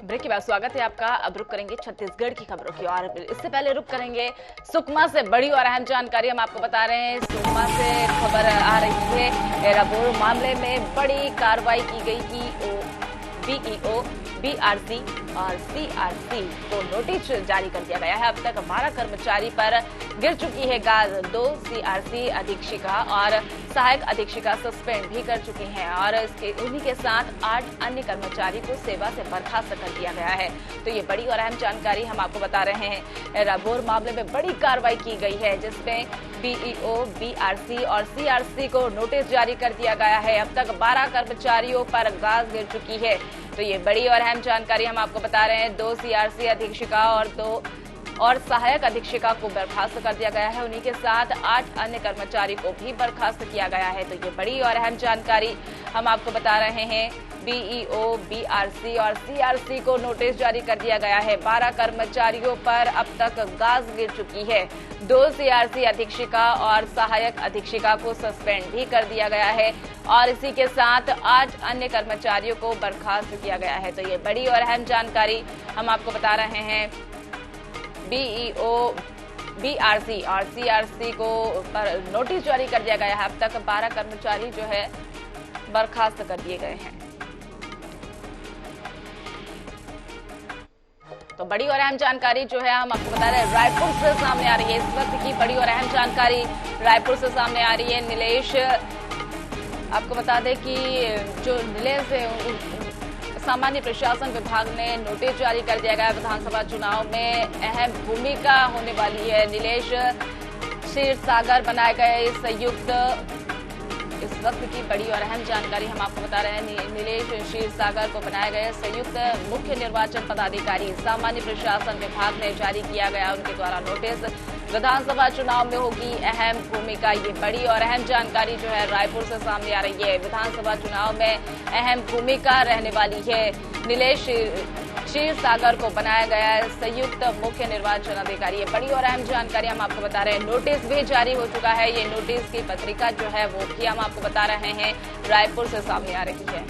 Break के बाद स्वागत है आपका। अब रुक करेंगे छत्तीसगढ़ की खबरों की और इससे पहले रुक करेंगे सुकमा से बड़ी और अहम जानकारी हम आपको बता रहे हैं। सुकमा से खबर आ रही है, एराबोर मामले में बड़ी कार्रवाई की गई की बीईओ, बीआरसी और सीआरसी को नोटिस जारी कर दिया गया है। अब तक 12 कर्मचारी पर गिर चुकी है गाज। 2 सीआरसी अधीक्षिका और सहायक अधीक्षिका सस्पेंड भी कर चुकी हैं और उन्हीं के साथ 8 अन्य कर्मचारी को सेवा से बर्खास्त कर दिया गया है। तो ये बड़ी और अहम जानकारी हम आपको बता रहे हैं। एराबोर मामले में बड़ी कार्रवाई की गई है जिसमें बीईओ, बीआरसी और सीआरसी को नोटिस जारी कर दिया गया है। अब तक 12 कर्मचारियों पर गाज गिर चुकी है। तो ये बड़ी और अहम जानकारी हम आपको बता रहे हैं। 2 सीआरसी अधीक्षिका और 2 सहायक अधीक्षिका को बर्खास्त कर दिया गया है। उन्हीं के साथ 8 अन्य कर्मचारी को भी बर्खास्त किया गया है। तो ये बड़ी और अहम जानकारी हम आपको बता रहे हैं। बीईओ, बीआरसी और सीआरसी को नोटिस जारी कर दिया गया है। 12 कर्मचारियों पर अब तक गाज गिर चुकी है। 2 सीआरसी अधीक्षिका और सहायक अधीक्षिका को सस्पेंड भी कर दिया गया है और इसी के साथ 8 अन्य कर्मचारियों को बर्खास्त किया गया है। तो ये बड़ी और अहम जानकारी हम आपको बता रहे हैं। बीईओ, बीआरसी और सीआरसी को पर नोटिस जारी कर दिया गया है। अब तक 12 कर्मचारी जो है बर्खास्त कर दिए गए हैं। तो बड़ी और अहम जानकारी जो है हम आपको बता रहे हैं, रायपुर से सामने आ रही है। इस वक्त की बड़ी और अहम जानकारी रायपुर से सामने आ रही है। नीलेश, आपको बता दें कि जो नीलेश सामान्य प्रशासन विभाग ने नोटिस जारी कर दिया गया। विधानसभा चुनाव में अहम भूमिका होने वाली है। नीलेश क्षीर सागर बनाए गए संयुक्त, इस वक्त की बड़ी और अहम जानकारी हम आपको बता रहे हैं। नीलेश क्षीर सागर को बनाए गए संयुक्त मुख्य निर्वाचन पदाधिकारी। सामान्य प्रशासन विभाग ने जारी किया गया उनके द्वारा नोटिस। विधानसभा चुनाव में होगी अहम भूमिका। ये बड़ी और अहम जानकारी जो है रायपुर से सामने आ रही है। विधानसभा चुनाव में अहम भूमिका रहने वाली है। नीलेश क्षीर सागर को बनाया गया है संयुक्त मुख्य निर्वाचन अधिकारी। ये बड़ी और अहम जानकारी हम आपको बता रहे हैं। नोटिस भी जारी हो चुका है। ये नोटिस की पत्रिका जो है वो भी हम आपको बता रहे हैं, रायपुर से सामने आ रही है।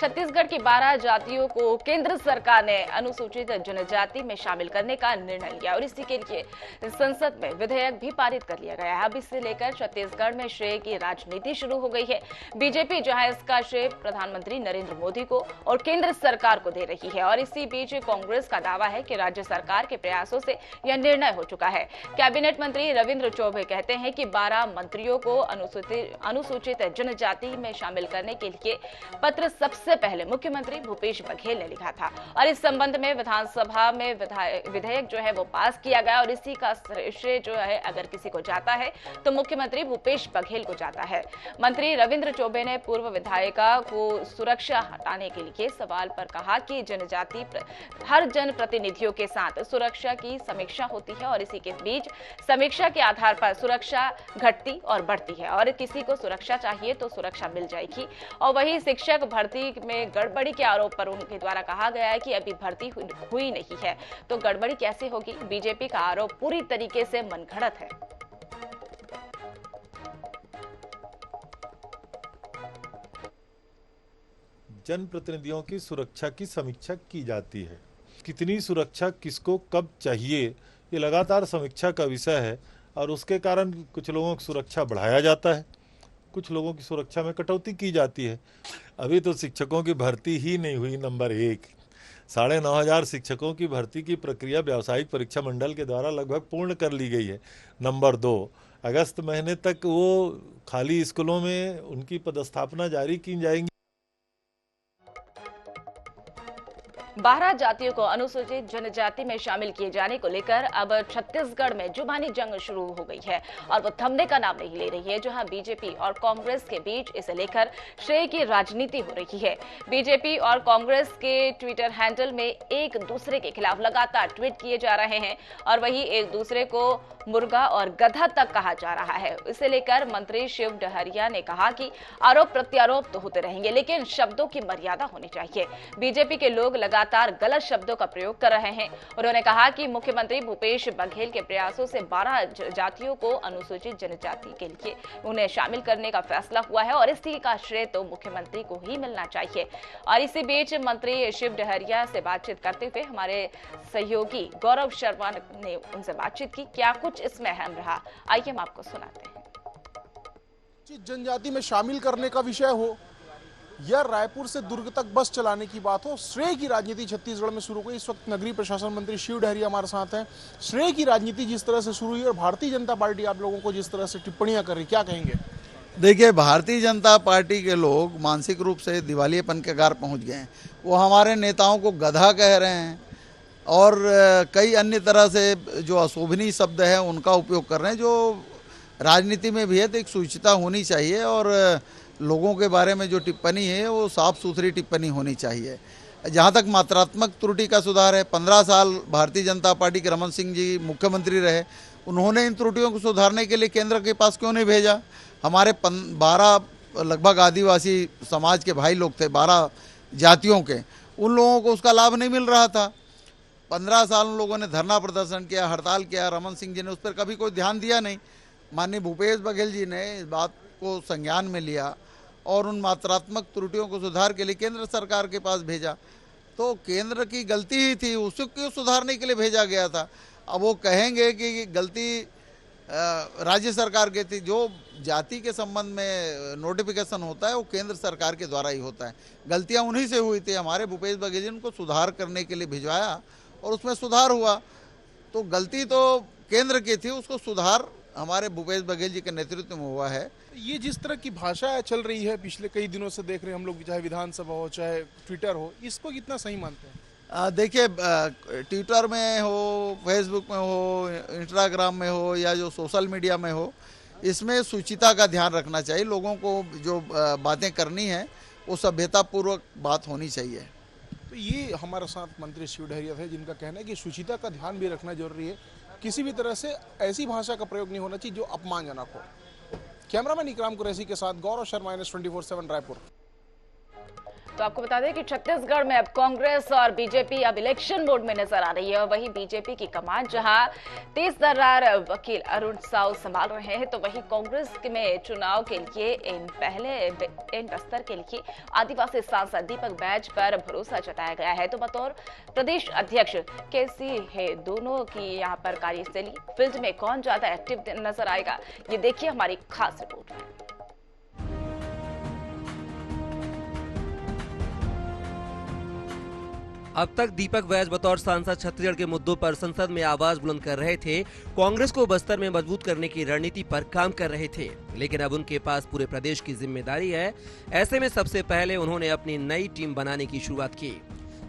छत्तीसगढ़ की 12 जातियों को केंद्र सरकार ने अनुसूचित जनजाति में शामिल करने का निर्णय लिया और इसी के लिए संसद में विधेयक भी पारित कर लिया गया है। अब इसे लेकर छत्तीसगढ़ में श्रेय की राजनीति शुरू हो गई है। बीजेपी जो है इसका श्रेय प्रधानमंत्री नरेंद्र मोदी को और केंद्र सरकार को दे रही है और इसी बीच कांग्रेस का दावा है कि राज्य सरकार के प्रयासों से यह निर्णय हो चुका है। कैबिनेट मंत्री रविंद्र चौबे कहते हैं कि 12 मंत्रियों को अनुसूचित जनजाति में शामिल करने के लिए पत्र सबसे पहले मुख्यमंत्री भूपेश बघेल ने लिखा था और इस संबंध में विधानसभा में विधेयक जो है वो पास किया गया और इसी का श्रेय जो है अगर किसी को जाता है तो मुख्यमंत्री भूपेश बघेल को जाता है। मंत्री रविंद्र चौबे ने पूर्व विधायिका को सुरक्षा हटाने के लिए सवाल पर कहा कि जनजाति हर जनप्रतिनिधियों के साथ सुरक्षा की समीक्षा होती है और इसी के बीच समीक्षा के आधार पर सुरक्षा घटती और बढ़ती है और किसी को सुरक्षा चाहिए तो सुरक्षा मिल जाएगी। और वही शिक्षक भर्ती में गड़बड़ी के आरोप पर उनके द्वारा कहा गया है कि अभी भर्ती हुई नहीं है तो गड़बड़ी कैसे होगी। बीजेपी का आरोप पूरी तरीके से मनगढ़ंत है। जनप्रतिनिधियों की सुरक्षा की समीक्षा की जाती है। कितनी सुरक्षा किसको कब चाहिए ये लगातार समीक्षा का विषय है और उसके कारण कुछ लोगों की सुरक्षा बढ़ाया जाता है, कुछ लोगों की सुरक्षा में कटौती की जाती है। अभी तो शिक्षकों की भर्ती ही नहीं हुई। नंबर 1, 9,500 शिक्षकों की भर्ती की प्रक्रिया व्यावसायिक परीक्षा मंडल के द्वारा लगभग पूर्ण कर ली गई है। नंबर 2, अगस्त महीने तक वो खाली स्कूलों में उनकी पदस्थापना जारी की जाएंगी। 12 जातियों को अनुसूचित जनजाति में शामिल किए जाने को लेकर अब छत्तीसगढ़ में जुबानी जंग शुरू हो गई है और वो थमने का नाम नहीं ले रही है। जहां बीजेपी और कांग्रेस के बीच इसे लेकर श्रेय की राजनीति हो रही है। बीजेपी और कांग्रेस के ट्विटर हैंडल में एक दूसरे के खिलाफ लगातार ट्वीट किए जा रहे हैं और वही एक दूसरे को मुर्गा और गधा तक कहा जा रहा है। इसे लेकर मंत्री शिव डहरिया ने कहा कि आरोप प्रत्यारोप तो होते रहेंगे लेकिन शब्दों की मर्यादा होनी चाहिए। बीजेपी के लोग लगातार लगातार गलत शब्दों का प्रयोग कर रहे हैं। उन्होंने कहा कि मुख्यमंत्री भूपेश बघेल के प्रयासों से 12 जातियों को अनुसूचित जनजाति के लिए उन्हें शामिल करने का फैसला हुआ है और इसी का श्रेय तो मुख्यमंत्री को ही मिलना चाहिए। और इसी बीच मंत्री शिव डहरिया से बातचीत करते हुए हमारे सहयोगी गौरव शर्मा ने उनसे बातचीत की। क्या कुछ इसमें अहम रहा, आइए हम आपको सुनाते हैं। जनजाति में शामिल करने का विषय हो या रायपुर से दुर्ग तक बस चलाने की बात हो, श्रेय की राजनीति छत्तीसगढ़ में शुरू हुई। इस वक्त नगरीय प्रशासन मंत्री शिव डहरिया हमारे साथ हैं। श्रेय की राजनीति जिस तरह से शुरू हुई और भारतीय जनता पार्टी आप लोगों को जिस तरह से टिप्पणियां कर रही, क्या कहेंगे? देखिए, भारतीय जनता पार्टी के लोग मानसिक रूप से दिवालियेपन के गार पहुंच गए हैं। वो हमारे नेताओं को गधा कह रहे हैं और कई अन्य तरह से जो अशोभनीय शब्द है उनका उपयोग कर रहे हैं, जो राजनीति में भी है तो एक सूचिता होनी चाहिए और लोगों के बारे में जो टिप्पणी है वो साफ सुथरी टिप्पणी होनी चाहिए। जहाँ तक मात्रात्मक त्रुटि का सुधार है, 15 साल भारतीय जनता पार्टी के रमन सिंह जी मुख्यमंत्री रहे, उन्होंने इन त्रुटियों को सुधारने के लिए केंद्र के पास क्यों नहीं भेजा? हमारे 12 लगभग आदिवासी समाज के भाई लोग थे, 12 जातियों के, उन लोगों को उसका लाभ नहीं मिल रहा था। 15 साल उन लोगों ने धरना प्रदर्शन किया, हड़ताल किया, रमन सिंह जी ने उस पर कभी कोई ध्यान दिया नहीं। माननीय भूपेश बघेल जी ने इस बात को संज्ञान में लिया और उन मात्रात्मक त्रुटियों को सुधार के लिए केंद्र सरकार के पास भेजा। तो केंद्र की गलती ही थी, उसे क्यों सुधारने के लिए भेजा गया था? अब वो कहेंगे कि गलती राज्य सरकार की थी। जो जाति के संबंध में नोटिफिकेशन होता है वो केंद्र सरकार के द्वारा ही होता है। गलतियां उन्हीं से हुई थी। हमारे भूपेश बघेल जी को सुधार करने के लिए भिजवाया और उसमें सुधार हुआ। तो गलती तो केंद्र की थी, उसको सुधार हमारे भूपेश बघेल जी के नेतृत्व में हुआ है। ये जिस तरह की भाषा चल रही है पिछले कई दिनों से देख रहे हैं हम लोग, चाहे विधानसभा हो चाहे ट्विटर हो, इसको कितना सही मानते हैं? देखिए, ट्विटर में हो, फेसबुक में हो, इंस्टाग्राम में हो या जो सोशल मीडिया में हो, इसमें सूचिता का ध्यान रखना चाहिए। लोगों को जो बातें करनी है वो सभ्यतापूर्वक बात होनी चाहिए। तो ये हमारे साथ मंत्री शिव डहरिया थे जिनका कहना है कि सूचिता का ध्यान भी रखना जरूरी है। किसी भी तरह से ऐसी भाषा का प्रयोग नहीं होना चाहिए जो अपमानजनक हो। कैमरामैन इकराम कुरैशी के साथ गौरव शर्मा, NS24/7 रायपुर। तो आपको बता दें कि छत्तीसगढ़ में अब कांग्रेस और बीजेपी अब इलेक्शन मोड में नजर आ रही है। और वहीं बीजेपी की कमान जहां तेज तर्रार वकील अरुण साव संभाल रहे हैं, तो वहीं कांग्रेस में चुनाव के लिए इन बस्तर के लिए आदिवासी सांसद दीपक बैज पर भरोसा जताया गया है। तो बतौर प्रदेश अध्यक्ष कैसी है दोनों की यहाँ पर कार्यशैली, फील्ड में कौन ज्यादा एक्टिव नजर आएगा, ये देखिए हमारी खास रिपोर्ट में। अब तक दीपक बैज बतौर सांसद छत्तीसगढ़ के मुद्दों पर संसद में आवाज बुलंद कर रहे थे, कांग्रेस को बस्तर में मजबूत करने की रणनीति पर काम कर रहे थे। लेकिन अब उनके पास पूरे प्रदेश की जिम्मेदारी है। ऐसे में सबसे पहले उन्होंने अपनी नई टीम बनाने की शुरुआत की।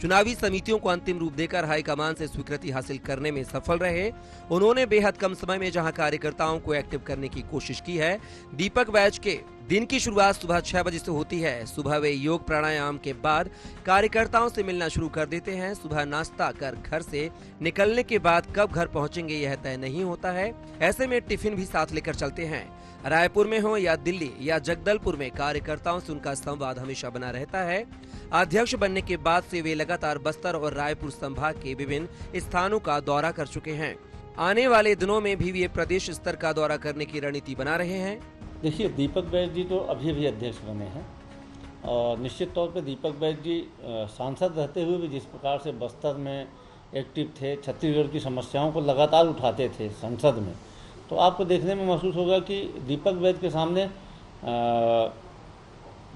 चुनावी समितियों को अंतिम रूप देकर हाईकमान से स्वीकृति हासिल करने में सफल रहे। उन्होंने बेहद कम समय में जहां कार्यकर्ताओं को एक्टिव करने की कोशिश की है। दीपक बैज के दिन की शुरुआत सुबह 6 बजे से होती है। सुबह वे योग प्राणायाम के बाद कार्यकर्ताओं से मिलना शुरू कर देते हैं। सुबह नाश्ता कर घर से निकलने के बाद कब घर पहुंचेंगे यह तय नहीं होता है। ऐसे में टिफिन भी साथ लेकर चलते हैं। रायपुर में हो या दिल्ली या जगदलपुर में कार्यकर्ताओं से उनका संवाद हमेशा बना रहता है। अध्यक्ष बनने के बाद से वे लगातार बस्तर और रायपुर संभाग के विभिन्न स्थानों का दौरा कर चुके हैं। आने वाले दिनों में भी वे प्रदेश स्तर का दौरा करने की रणनीति बना रहे हैं। देखिए, दीपक बैज जी तो अभी अध्यक्ष बने हैं और निश्चित तौर पे दीपक बैज जी सांसद रहते हुए भी जिस प्रकार से बस्तर में एक्टिव थे, छत्तीसगढ़ की समस्याओं को लगातार उठाते थे संसद में, तो आपको देखने में महसूस होगा कि दीपक बैज के सामने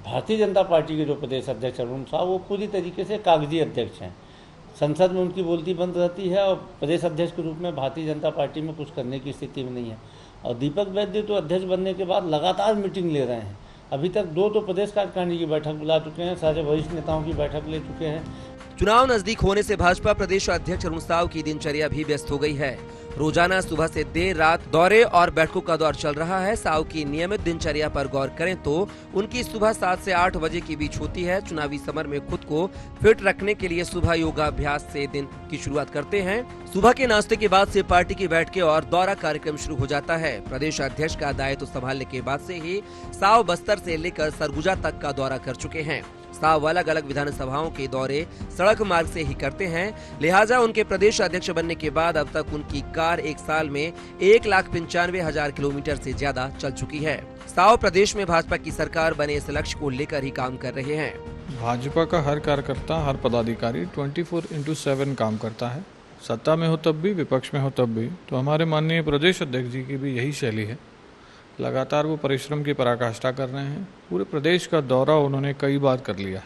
भारतीय जनता पार्टी के जो प्रदेश अध्यक्ष अरुण साव, वो पूरी तरीके से कागजी अध्यक्ष हैं। संसद में उनकी बोलती बंद रहती है और प्रदेश अध्यक्ष के रूप में भारतीय जनता पार्टी में कुछ करने की स्थिति में नहीं है। और दीपक बैज जी तो अध्यक्ष बनने के बाद लगातार मीटिंग ले रहे हैं। अभी तक 2 तो प्रदेश कार्यकारिणी की बैठक बुला चुके हैं, सारे वरिष्ठ नेताओं की बैठक ले चुके हैं। चुनाव नजदीक होने से भाजपा प्रदेश अध्यक्ष अरुण साव की दिनचर्या भी व्यस्त हो गई है। रोजाना सुबह से देर रात दौरे और बैठकों का दौर चल रहा है। साव की नियमित दिनचर्या पर गौर करें तो उनकी सुबह 7 से 8 बजे के बीच होती है। चुनावी समर में खुद को फिट रखने के लिए सुबह योगाभ्यास से दिन की शुरुआत करते हैं। सुबह के नाश्ते के बाद से पार्टी की बैठकें और दौरा कार्यक्रम शुरू हो जाता है। प्रदेश अध्यक्ष का दायित्व संभालने के बाद से ही साव बस्तर से लेकर सरगुजा तक का दौरा कर चुके हैं। प्रस्ताव अलग अलग विधानसभाओं के दौरे सड़क मार्ग से ही करते हैं। लिहाजा उनके प्रदेश अध्यक्ष बनने के बाद अब तक उनकी कार एक साल में 1,95,000 किलोमीटर से ज्यादा चल चुकी है। साव प्रदेश में भाजपा की सरकार बने इस लक्ष्य को लेकर ही काम कर रहे हैं। भाजपा का हर कार्यकर्ता, हर पदाधिकारी 24/7 काम करता है। सत्ता में हो तब भी, विपक्ष में हो तब भी। तो हमारे माननीय प्रदेश अध्यक्ष जी की भी यही शैली है। लगातार वो परिश्रम की पराकाष्ठा कर रहे हैं। पूरे प्रदेश का दौरा उन्होंने कई बार कर लिया।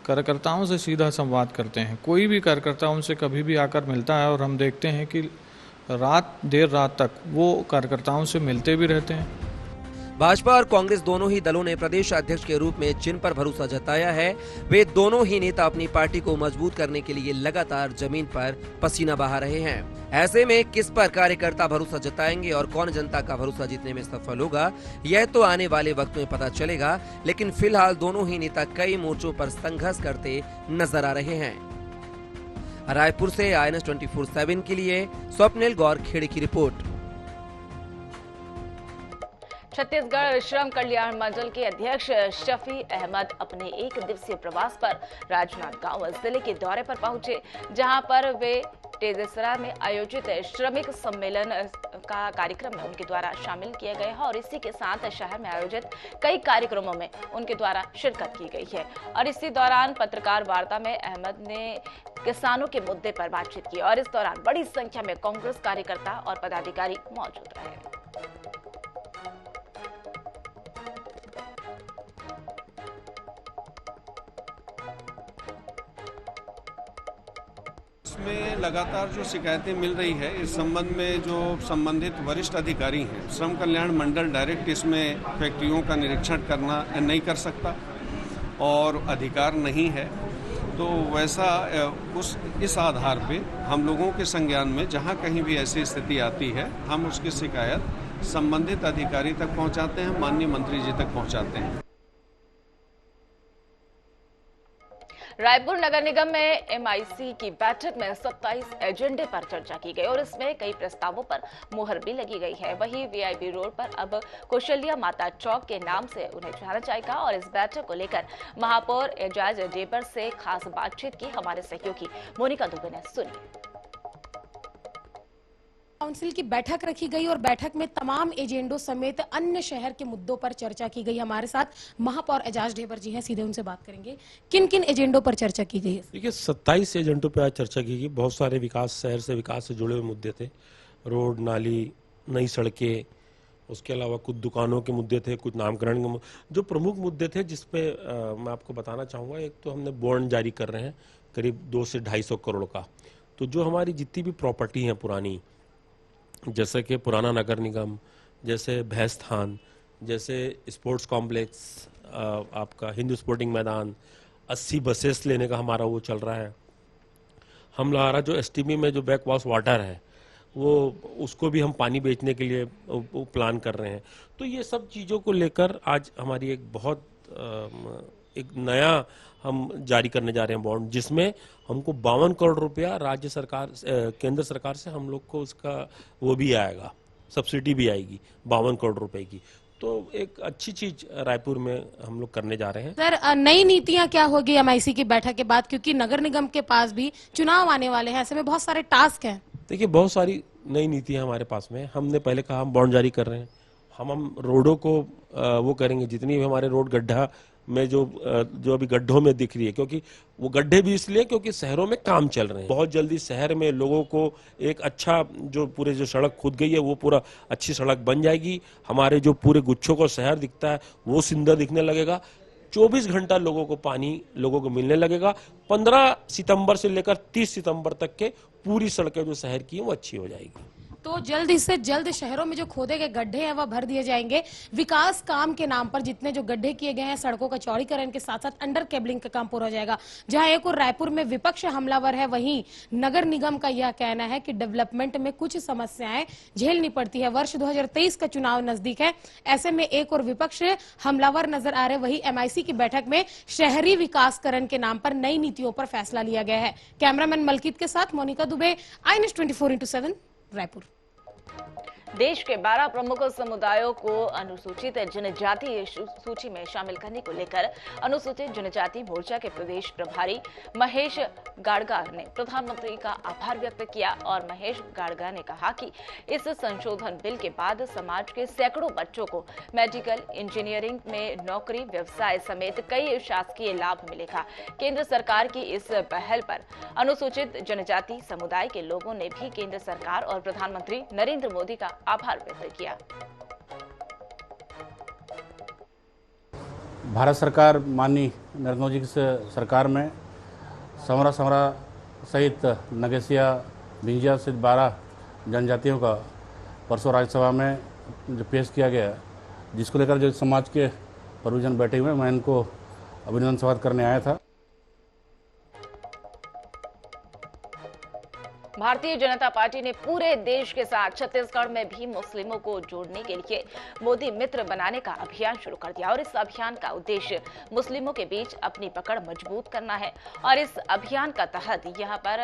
कार्यकर्ताओं से सीधा संवाद करते हैं। कोई भी कार्यकर्ता उनसे कभी भी आकर मिलता है और हम देखते हैं कि देर रात तक वो कार्यकर्ताओं से मिलते भी रहते हैं। भाजपा और कांग्रेस दोनों ही दलों ने प्रदेश अध्यक्ष के रूप में जिन पर भरोसा जताया है, वे दोनों ही नेता अपनी पार्टी को मजबूत करने के लिए लगातार जमीन पर पसीना बहा रहे हैं। ऐसे में किस पर कार्यकर्ता भरोसा जताएंगे और कौन जनता का भरोसा जीतने में सफल होगा, यह तो आने वाले वक्त में पता चलेगा। लेकिन फिलहाल दोनों ही नेता कई मोर्चों पर संघर्ष करते नजर आ रहे हैं। रायपुर से INS 24/7 के लिए स्वप्निल गौर खेड़े की रिपोर्ट। छत्तीसगढ़ श्रम कल्याण मंडल के अध्यक्ष शफी अहमद अपने एक दिवसीय प्रवास पर राजनांदगांव जिले के दौरे पर पहुंचे, जहां पर वे तेजसरा में आयोजित श्रमिक सम्मेलन का कार्यक्रम में उनके द्वारा शामिल किए गए हैं और इसी के साथ शहर में आयोजित कई कार्यक्रमों में उनके द्वारा शिरकत की गई है। और इसी दौरान पत्रकार वार्ता में अहमद ने किसानों के मुद्दे पर बातचीत की और इस दौरान बड़ी संख्या में कांग्रेस कार्यकर्ता और पदाधिकारी मौजूद रहे। इसमें लगातार जो शिकायतें मिल रही है, इस संबंध में जो संबंधित वरिष्ठ अधिकारी हैं, श्रम कल्याण मंडल डायरेक्ट इसमें फैक्ट्रियों का निरीक्षण करना नहीं कर सकता और अधिकार नहीं है। तो वैसा इस आधार पे हम लोगों के संज्ञान में जहां कहीं भी ऐसी स्थिति आती है, हम उसकी शिकायत संबंधित अधिकारी तक पहुंचाते हैं, माननीय मंत्री जी तक पहुंचाते हैं। रायपुर नगर निगम में MIC की बैठक में 27 एजेंडे पर चर्चा की गई और इसमें कई प्रस्तावों पर मुहर भी लगी गई है। वहीं VIP रोड पर अब कौशल्या माता चौक के नाम से उन्हें जाना जाएगा और इस बैठक को लेकर महापौर एजाज डेबर से खास बातचीत की हमारे सहयोगी मोनिका दुबे ने सुनी। काउंसिल की बैठक रखी गई और बैठक में तमाम एजेंडों समेत अन्य शहर के मुद्दों पर चर्चा की गई। हमारे साथ महापौर एजाज डेबर जी हैं, सीधे उनसे बात करेंगे। किन किन एजेंडों पर चर्चा की गई है? देखिए, 27 एजेंडों पर आज चर्चा की गई। बहुत सारे विकास, शहर से विकास से जुड़े हुए मुद्दे थे। रोड, नाली, नई सड़कें, उसके अलावा कुछ दुकानों के मुद्दे थे, कुछ नामकरण के जो प्रमुख मुद्दे थे, जिसपे मैं आपको बताना चाहूँगा। एक तो हमने बॉन्ड जारी कर रहे हैं करीब 200 से 250 करोड़ का। तो जो हमारी जितनी भी प्रॉपर्टी है पुरानी, जैसे कि पुराना नगर निगम, जैसे भैंसथान, जैसे स्पोर्ट्स कॉम्प्लेक्स, आपका हिंदू स्पोर्टिंग मैदान, 80 बसेस लेने का हमारा वो चल रहा है। हमारा जो STB में जो बैक वॉश वाटर है, वो उसको भी हम पानी बेचने के लिए वो प्लान कर रहे हैं। तो ये सब चीज़ों को लेकर आज हमारी एक बहुत एक नया हम जारी करने जा रहे हैं बॉन्ड, जिसमें हमको 52 करोड़ रुपया राज्य सरकार, केंद्र सरकार से हम लोग को उसका वो भी आएगा, सब्सिडी भी आएगी 52 करोड़ रुपए की। तो एक अच्छी चीज रायपुर में हम लोग करने जा रहे हैं। सर, नई नीतियां क्या होगी MIC की बैठक के बाद, क्योंकि नगर निगम के पास भी चुनाव आने वाले हैं, ऐसे में बहुत सारे टास्क हैं। देखिए, बहुत सारी नई नीतियां हमारे पास में। हमने पहले कहा हम बॉन्ड जारी कर रहे हैं, हम रोडों को वो करेंगे, जितनी भी हमारे रोड गड्ढा में जो अभी गड्ढों में दिख रही है, क्योंकि वो गड्ढे भी इसलिए क्योंकि शहरों में काम चल रहे हैं। बहुत जल्दी शहर में लोगों को एक अच्छा जो पूरे जो सड़क खुद गई है वो पूरा अच्छी सड़क बन जाएगी। हमारे जो पूरे गुच्छों को शहर दिखता है वो सुंदर दिखने लगेगा। 24 घंटा लोगों को पानी लोगों को मिलने लगेगा। 15 सितंबर से लेकर 30 सितंबर तक के पूरी सड़कें जो शहर की हैं वो अच्छी हो जाएगी। तो जल्द से जल्द शहरों में जो खोदे गए गड्ढे हैं वह भर दिए जाएंगे। विकास काम के नाम पर जितने जो गड्ढे किए गए हैं, सड़कों का चौड़ीकरण के साथ साथ अंडर केबलिंग का काम पूरा हो जाएगा। जहां एक और रायपुर में विपक्ष हमलावर है, वहीं नगर निगम का यह कहना है कि डेवलपमेंट में कुछ समस्याएं झेलनी पड़ती है। वर्ष 2023 का चुनाव नजदीक है, ऐसे में एक और विपक्ष हमलावर नजर आ रहे। वही MIC की बैठक में शहरी विकासकरण के नाम पर नई नीतियों पर फैसला लिया गया है। कैमरामैन मलकीत के साथ मोनिका दुबे, INS 24x7 रायपुर। देश के 12 प्रमुख समुदायों को अनुसूचित जनजाति सूची में शामिल करने को लेकर अनुसूचित जनजाति मोर्चा के प्रदेश प्रभारी महेश गाड़गा ने प्रधानमंत्री का आभार व्यक्त किया और महेश गाड़गा ने कहा कि इस संशोधन बिल के बाद समाज के सैकड़ों बच्चों को मेडिकल, इंजीनियरिंग में नौकरी, व्यवसाय समेत कई शासकीय लाभ मिलेगा। केंद्र सरकार की इस पहल पर अनुसूचित जनजाति समुदाय के लोगों ने भी केंद्र सरकार और प्रधानमंत्री नरेंद्र मोदी का आभार व्यक्त किया। भारत सरकार माननीय नरेंद्र मोदी की सरकार में समरा सहित नगेसिया, भिंजिया सहित 12 जनजातियों का परसों राज्यसभा में जो पेश किया गया, जिसको लेकर जो समाज के परिजन बैठे हुए, मैं इनको अभिनंदन स्वागत करने आया था। भारतीय जनता पार्टी ने पूरे देश के साथ छत्तीसगढ़ में भी मुस्लिमों को जोड़ने के लिए मोदी मित्र बनाने का अभियान शुरू कर दिया और इस अभियान का उद्देश्य मुस्लिमों के बीच अपनी पकड़ मजबूत करना है। और इस अभियान का तहत यहां पर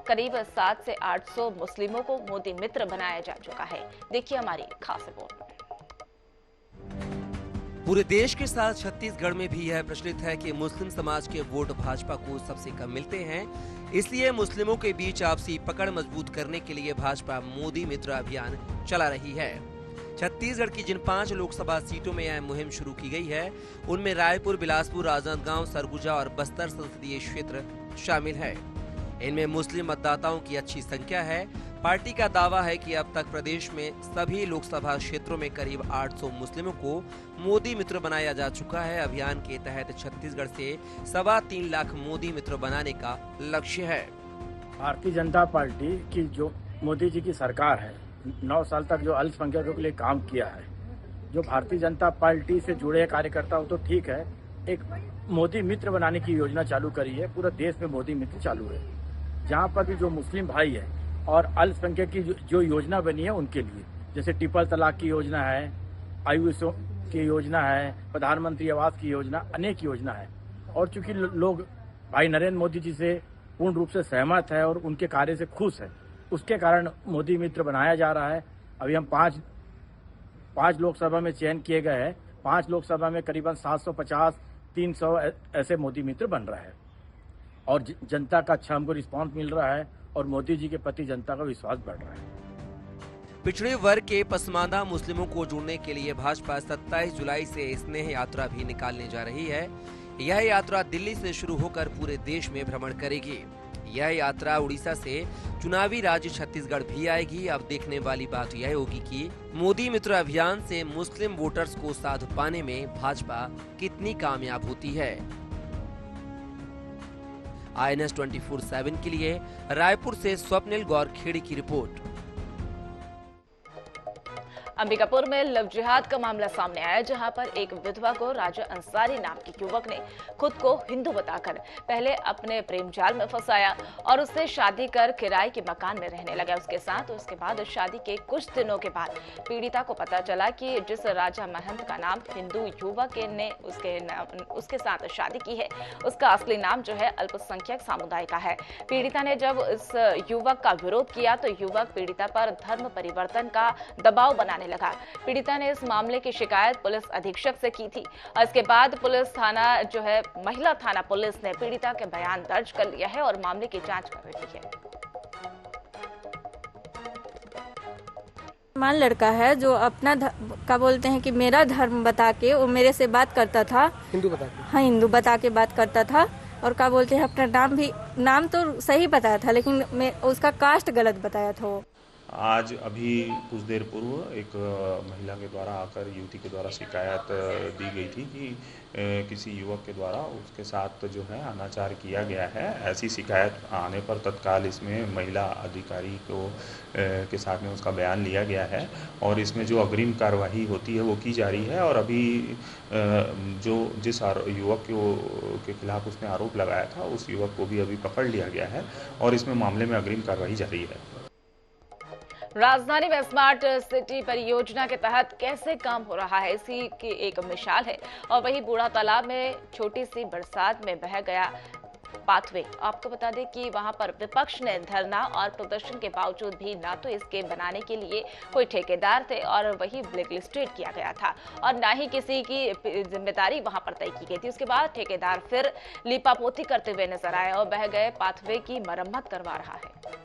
करीब 700 से 800 मुस्लिमों को मोदी मित्र बनाया जा चुका है। देखिए हमारी खास रिपोर्ट। पूरे देश के साथ छत्तीसगढ़ में भी यह प्रचलित है कि मुस्लिम समाज के वोट भाजपा को सबसे कम मिलते हैं, इसलिए मुस्लिमों के बीच आपसी पकड़ मजबूत करने के लिए भाजपा मोदी मित्र अभियान चला रही है। छत्तीसगढ़ की जिन 5 लोकसभा सीटों में यह मुहिम शुरू की गई है, उनमें रायपुर, बिलासपुर, राजनांदगांव, सरगुजा और बस्तर संसदीय क्षेत्र शामिल है। इनमें मुस्लिम मतदाताओं की अच्छी संख्या है। पार्टी का दावा है कि अब तक प्रदेश में सभी लोकसभा क्षेत्रों में करीब 800 मुस्लिमों को मोदी मित्र बनाया जा चुका है। अभियान के तहत छत्तीसगढ़ से 3.25 लाख मोदी मित्र बनाने का लक्ष्य है। भारतीय जनता पार्टी की जो मोदी जी की सरकार है, 9 साल तक जो अल्पसंख्यकों के लिए काम किया है, जो भारतीय जनता पार्टी से जुड़े कार्यकर्ता हो तो ठीक है, एक मोदी मित्र बनाने की योजना चालू करी है। पूरा देश में मोदी मित्र चालू है। जहाँ पर भी जो मुस्लिम भाई है और अल्पसंख्यक की जो योजना बनी है उनके लिए, जैसे ट्रिपल तलाक की योजना है, आयुष की योजना है, प्रधानमंत्री आवास की योजना, अनेक योजना है। और चूंकि लोग भाई नरेंद्र मोदी जी से पूर्ण रूप से सहमत है और उनके कार्य से खुश है, उसके कारण मोदी मित्र बनाया जा रहा है। अभी हम 5 लोकसभा में चयन किए गए हैं। 5 लोकसभा में करीबन 750-300 ऐसे मोदी मित्र बन रहा है और जनता का अच्छा हमको रिस्पांस मिल रहा है और मोदी जी के प्रति जनता का विश्वास बढ़ रहा है। पिछड़े वर्ग के पसमानदा मुस्लिमों को जोड़ने के लिए भाजपा 27 जुलाई से स्नेह यात्रा भी निकालने जा रही है। यह यात्रा दिल्ली से शुरू होकर पूरे देश में भ्रमण करेगी। यह यात्रा उड़ीसा से चुनावी राज्य छत्तीसगढ़ भी आएगी। अब देखने वाली बात यह होगी कि मोदी मित्र अभियान से मुस्लिम वोटर्स को साध पाने में भाजपा कितनी कामयाब होती है। INS 24/7 के लिए रायपुर से स्वप्निल गौरखेड़ी की रिपोर्ट। अंबिकापुर में लव जिहाद का मामला सामने आया, जहां पर एक विधवा को राजा अंसारी नाम के युवक ने खुद को हिंदू बताकर पहले अपने प्रेम जाल में फंसाया और उससे शादी कर किराए के मकान में रहने लगा उसके साथ। उसके बाद शादी के कुछ दिनों के बाद पीड़िता को पता चला कि जिस राजा महंत का नाम हिंदू युवक ने उसके साथ शादी की है, उसका असली नाम जो है अल्पसंख्यक समुदाय का है। पीड़िता ने जब इस युवक का विरोध किया तो युवक पीड़िता पर धर्म परिवर्तन का दबाव बनाने लगा। पीड़िता ने इस मामले की शिकायत पुलिस अधीक्षक से की थी और इसके बाद पुलिस थाना जो है महिला थाना पुलिस ने पीड़िता के बयान दर्ज कर लिया है और मामले की जांच कर रही है। मान लड़का है जो अपना क्या बोलते हैं कि मेरा धर्म बता के वो मेरे से बात करता था, हिंदू बता के, हाँ हिंदू बता के बात करता था और क्या बोलते हैं अपना नाम तो सही बताया था लेकिन उसका कास्ट गलत बताया था। वो आज अभी कुछ देर पूर्व एक महिला के द्वारा आकर युवती के द्वारा शिकायत दी गई थी कि किसी युवक के द्वारा उसके साथ जो है अनाचार किया गया है। ऐसी शिकायत आने पर तत्काल इसमें महिला अधिकारी को के साथ में उसका बयान लिया गया है और इसमें जो अग्रिम कार्यवाही होती है वो की जा रही है। और अभी जिस युवक के खिलाफ उसने आरोप लगाया था उस युवक को भी अभी पकड़ लिया गया है और इसमें मामले में अग्रिम कार्यवाही जारी है। राजधानी में स्मार्ट सिटी परियोजना के तहत कैसे काम हो रहा है इसी की एक मिसाल है। और वही बूढ़ा तालाब में छोटी सी बरसात में बह गया पाथवे। आपको बता दें कि वहां पर विपक्ष ने धरना और प्रदर्शन के बावजूद भी ना तो इसके बनाने के लिए कोई ठेकेदार थे और वही ब्लैक लिस्टेड किया गया था और ना ही किसी की जिम्मेदारी वहां पर तय की गई थी। उसके बाद ठेकेदार फिर लीपापोती करते हुए नजर आए और बह गए पाथवे की मरम्मत करवा रहा है।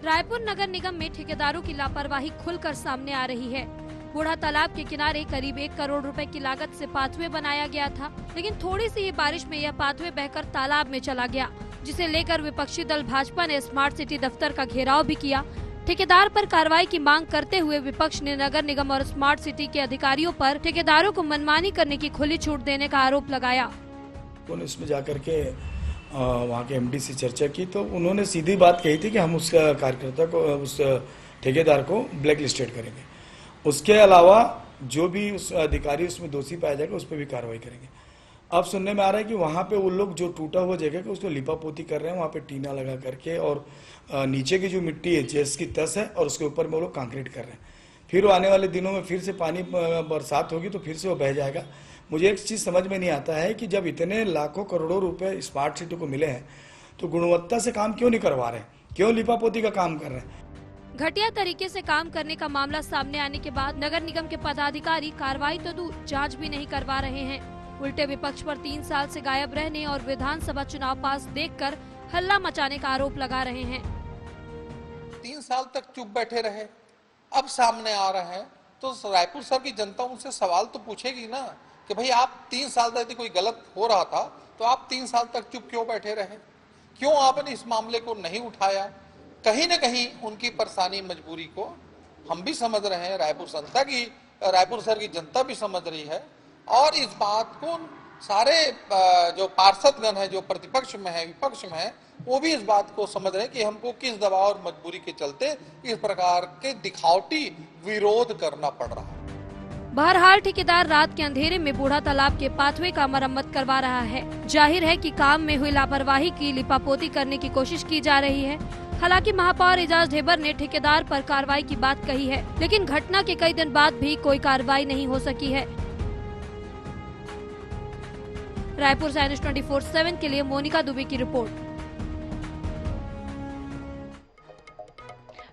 रायपुर नगर निगम में ठेकेदारों की लापरवाही खुलकर सामने आ रही है। बूढ़ा तालाब के किनारे करीब 1 करोड़ रुपए की लागत से पाथवे बनाया गया था, लेकिन थोड़ी सी ही बारिश में यह पाथवे बहकर तालाब में चला गया, जिसे लेकर विपक्षी दल भाजपा ने स्मार्ट सिटी दफ्तर का घेराव भी किया। ठेकेदार पर कार्रवाई की मांग करते हुए विपक्ष ने नगर निगम और स्मार्ट सिटी के अधिकारियों पर ठेकेदारों को मनमानी करने की खुली छूट देने का आरोप लगाया। इसमें जाकर के वहाँ के एमडी से चर्चा की तो उन्होंने सीधी बात कही थी कि हम उस कार्यकर्ता को, उस ठेकेदार को ब्लैक लिस्टेड करेंगे। उसके अलावा जो भी उस अधिकारी उसमें दोषी पाया जाएगा उस पर भी कार्रवाई करेंगे। अब सुनने में आ रहा है कि वहाँ पे वो लोग जो टूटा हुआ जगह का उसको लिपापोती कर रहे हैं, वहाँ पे टीना लगा करके और नीचे की जो मिट्टी है जिसकी तस है और उसके ऊपर में वो लोग कंक्रीट कर रहे हैं। फिर वो आने वाले दिनों में फिर से पानी बरसात होगी तो फिर से वो बह जाएगा। मुझे एक चीज़ समझ में नहीं आता है कि जब इतने लाखों करोड़ों रुपए स्मार्ट सिटी को मिले हैं तो गुणवत्ता से काम क्यों नहीं करवा रहे, क्यों लिपापोती का काम कर रहे हैं। घटिया तरीके से काम करने का मामला सामने आने के बाद नगर निगम के पदाधिकारी कार्रवाई तो दूर जांच भी नहीं करवा रहे हैं। उल्टे विपक्ष पर 3 साल से गायब रहने और विधानसभा चुनाव पास देखकर हल्ला मचाने का आरोप लगा रहे हैं। 3 साल तक चुप बैठे रहे, अब सामने आ रहे हैं तो रायपुर शहर की जनता उनसे सवाल तो पूछेगी ना कि भाई आप 3 साल तक यदि कोई गलत हो रहा था तो आप 3 साल तक चुप क्यों बैठे रहे, क्यों आपने इस मामले को नहीं उठाया। कहीं न कहीं उनकी परेशानी मजबूरी को हम भी समझ रहे हैं, रायपुर शहर की जनता भी समझ रही है और इस बात को सारे जो पार्षदगण है, जो प्रतिपक्ष में है, विपक्ष में है, वो भी इस बात को समझ रहे हैं कि हमको किस दबाव और मजबूरी के चलते इस प्रकार के दिखावटी विरोध करना पड़ रहा है। बहरहाल ठेकेदार रात के अंधेरे में बूढ़ा तालाब के पाथवे का मरम्मत करवा रहा है। जाहिर है कि काम में हुई लापरवाही की लिपापोती करने की कोशिश की जा रही है। हालांकि महापौर एजाज ढेबर ने ठेकेदार पर कार्रवाई की बात कही है, लेकिन घटना के कई दिन बाद भी कोई कार्रवाई नहीं हो सकी है। रायपुर से न्यूज़ 24/7 के लिए मोनिका दुबे की रिपोर्ट।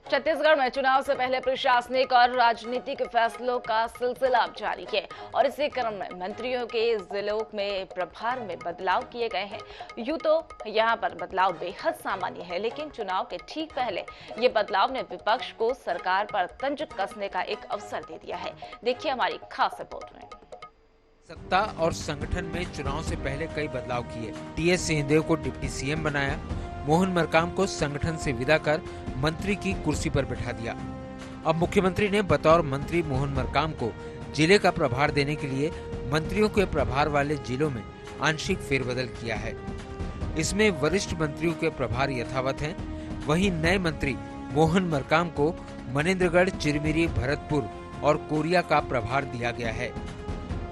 छत्तीसगढ़ में चुनाव से पहले प्रशासनिक और राजनीतिक फैसलों का सिलसिला अब जारी है और इसी क्रम में मंत्रियों के जिलों में प्रभार में बदलाव किए गए हैं। यूं तो यहां पर बदलाव बेहद सामान्य है, लेकिन चुनाव के ठीक पहले ये बदलाव ने विपक्ष को सरकार पर तंज कसने का एक अवसर दे दिया है। देखिए हमारी खास रिपोर्ट में। सत्ता और संगठन में चुनाव से पहले कई बदलाव किए। टीएस सिंहदेव को डिप्टी सीएम बनाया, मोहन मरकाम को संगठन से विदा कर मंत्री की कुर्सी पर बैठा दिया। अब मुख्यमंत्री ने बतौर मंत्री मोहन मरकाम को जिले का प्रभार देने के लिए मंत्रियों के प्रभार वाले जिलों में आंशिक फेरबदल किया है। इसमें वरिष्ठ मंत्रियों के प्रभार यथावत हैं, वहीं नए मंत्री मोहन मरकाम को मनेन्द्रगढ़, चिरमिरी, भरतपुर और कोरिया का प्रभार दिया गया है।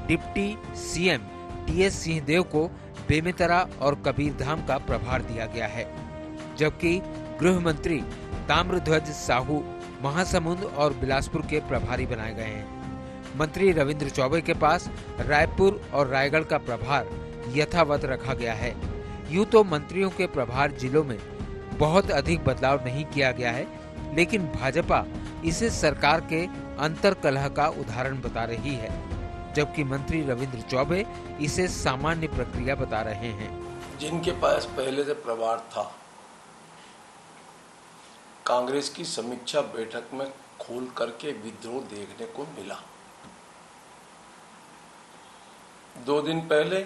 डिप्टी सीएम टीएस सिंहदेव को बेमेतरा और कबीरधाम का प्रभार दिया गया है, जबकि गृह मंत्री ताम्रध्वज साहू महासमुंद और बिलासपुर के प्रभारी बनाए गए हैं। मंत्री रविंद्र चौबे के पास रायपुर और रायगढ़ का प्रभार यथावत रखा गया है। यूं तो मंत्रियों के प्रभार जिलों में बहुत अधिक बदलाव नहीं किया गया है, लेकिन भाजपा इसे सरकार के अंतर्कलह का उदाहरण बता रही है, जबकि मंत्री रविंद्र चौबे इसे सामान्य प्रक्रिया बता रहे हैं। जिनके पास पहले से प्रभार था, कांग्रेस की समीक्षा बैठक में खोल करके विद्रोह देखने को मिला। 2 दिन पहले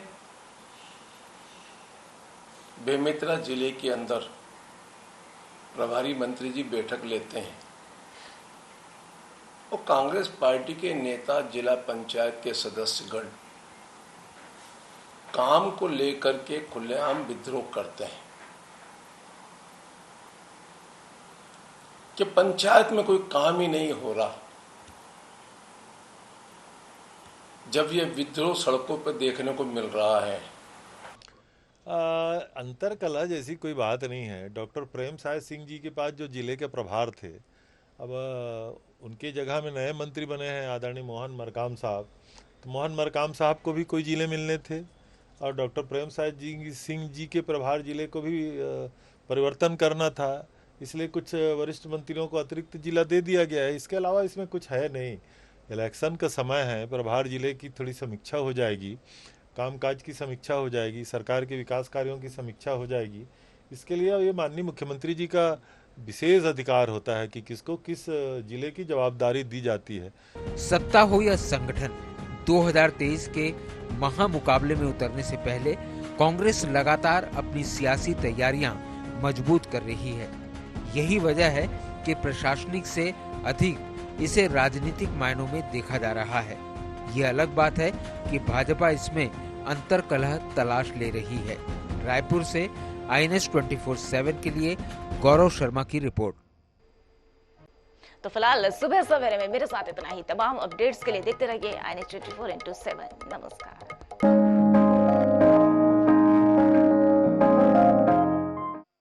बेमेतरा जिले के अंदर प्रभारी मंत्री जी बैठक लेते हैं और कांग्रेस पार्टी के नेता, जिला पंचायत के सदस्यगण काम को लेकर के खुलेआम विद्रोह करते हैं कि पंचायत में कोई काम ही नहीं हो रहा। जब ये विद्रोह सड़कों पर देखने को मिल रहा है। अंतरकलह जैसी कोई बात नहीं है। डॉक्टर प्रेम साय सिंह जी के पास जो जिले के प्रभार थे, अब उनकी जगह में नए मंत्री बने हैं आदरणीय मोहन मरकाम साहब। तो मोहन मरकाम साहब को भी कोई जिले मिलने थे और डॉक्टर प्रेम साय सिंह जी के प्रभार जिले को भी परिवर्तन करना था, इसलिए कुछ वरिष्ठ मंत्रियों को अतिरिक्त जिला दे दिया गया है। इसके अलावा इसमें कुछ है नहीं। इलेक्शन का समय है, प्रभार जिले की थोड़ी समीक्षा हो जाएगी, कामकाज की समीक्षा हो जाएगी, सरकार के विकास कार्यों की समीक्षा हो जाएगी। इसके लिए ये माननीय मुख्यमंत्री जी का विशेष अधिकार होता है कि किसको किस जिले की जवाबदारी दी जाती है। सत्ता हो या संगठन, 2023 के महामुकाबले में उतरने से पहले कांग्रेस लगातार अपनी सियासी तैयारियां मजबूत कर रही है। यही वजह है कि प्रशासनिक से अधिक इसे राजनीतिक मायनों में देखा जा रहा है। ये अलग बात है कि भाजपा इसमें अंतर्कलह तलाश ले रही है। रायपुर से INS 24/7 के लिए गौरव शर्मा की रिपोर्ट। तो फिलहाल सुबह सवेरे में मेरे साथ इतना ही। तमाम अपडेट्स के लिए देखते रहिए INS 24/7। नमस्कार।